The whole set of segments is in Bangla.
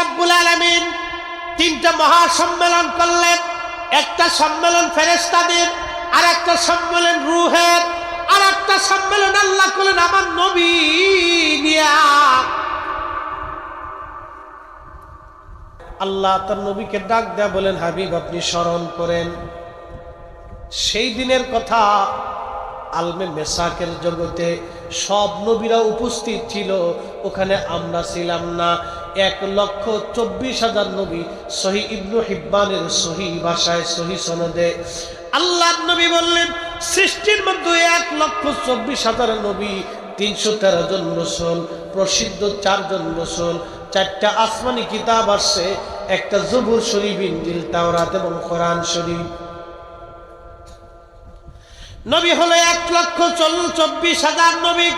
রাব্বুল আলামিন তিনটা মহাসম্মেলন করলেন। একটা সম্মেলন ফেরেশতাদের, আর একটা সম্মেলন রূহের, আর একটা সম্মেলন আল্লাহ করলেন আমার নবী নিয়া। আল্লাহ তার নবীকে ডাক দেয়া বলেন, হাবিব আপনি স্মরণ করেন সেই দিনের কথা। আলমে মেসাকের জগতে সব নবীরা উপস্থিত ছিল, ওখানে আমরা ছিলাম না। 1,24,000 নবী। সহি ইবনু হিব্বানের সহি ভাষায় সহি সনদে আল্লাহর নবী বললেন, সৃষ্টির মধ্যে 1,24,000 নবী, 313 জন রাসূল, প্রসিদ্ধ 4 জন রাসূল, 4টা আসমানি কিতাব আসছে, একটা জবুর শরীফ, ইনজিল, তাওরাত এবং কোরআন শরীফ। নবী হলো 1,24,000 নবী।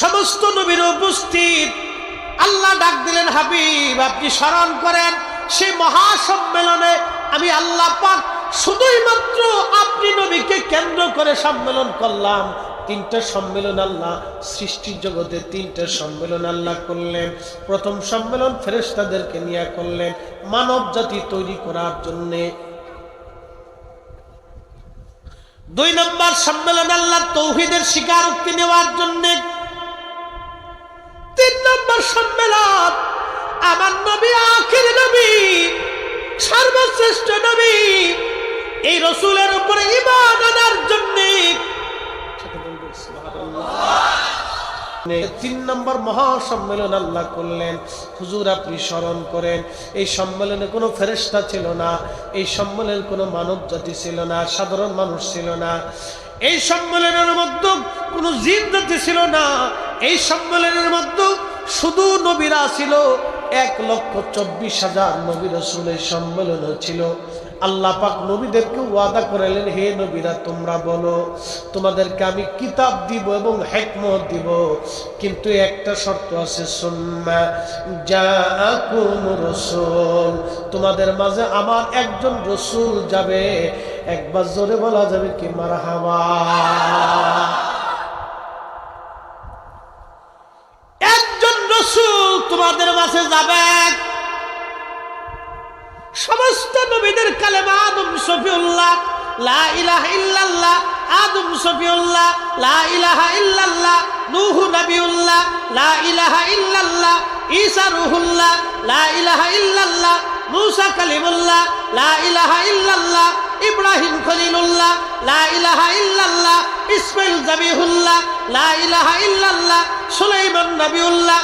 সমস্ত নবীর উপস্থিত। আল্লাহ ডাক দিলেন, হাবিব আপনি স্মরণ করেন সেই মহাসম্মেলনে আমি আল্লাহ পাক শুধুই মাত্র আপনি নবীকে কেন্দ্র করে সম্মেলন করলাম। 3টা সম্মেলন আল্লাহ সৃষ্টির জগতে 3টা সম্মেলন আল্লাহ করলেন। প্রথম সম্মেলন ফেরেশতাদেরকে নিয়ে করলেন মানব জাতি তৈরি করার জন্যে। 2 নম্বর সম্মেলন আল্লাহ তৌহিদের স্বীকারোক্তি নেওয়ার জন্য। 3 নম্বর সম্মেলন আমার নবী, আখির নবী, সর্বশ্রেষ্ঠ নবী, এই রাসূলের উপরে ঈমান আনার জন্য। 3 নম্বর মহাসম্মেলন আল্লাহ করলেন। হুজুর আপনি স্মরণ করেন এই সম্মেলনে কোনো ফেরেশতা ছিল না, এই সম্মেলনে কোনো মানব জাতি ছিল না, সাধারণ মানুষ ছিল না, এই সম্মেলনের মধ্যে কোনো জিন জাতি ছিল না, এই সম্মেলনের মধ্যে শুধু নবীরা ছিল। 1,24,000 নবী রাসূল এই সম্মেলন ছিল। আল্লাহ পাক নবীদেরকে ওয়াদা করালেন, হে নবীরা তোমরা বলো তোমাদেরকে আমি কিতাব দিব এবং হিকমত দিব, কিন্তু একটা শর্ত আছে, সুম্মা জাআকুম রাসূল, তোমাদের মাঝে আমার একজন রাসূল যাবে। একবার জোরে বলা যাবে কি মারহাবা। একজন রাসূল তোমাদের মাঝে যাবে। সমস্ত নবীদের কালেমা আদম সফিউল্লাহ, লা ইলাহা ইল্লাল্লাহ, আদম সফিউল্লাহ, লা ইলাহা ইল্লাল্লাহ, নূহ নবিউল্লাহ, লা ইলাহা ইল্লাল্লাহ, ঈসা রূহুল্লাহ, লা ইলাহা ইল্লাল্লাহ, মূসা কালিমুল্লাহ, লা ইলাহা ইল্লাল্লাহ, ইব্রাহিম খলিলুল্লাহ, লা ইলাহা ইল্লাল্লাহ, ইসমাঈল যাবিহুল্লাহ, লা ইলাহা ইল্লাল্লাহ, সুলাইমান নবিউল্লাহ,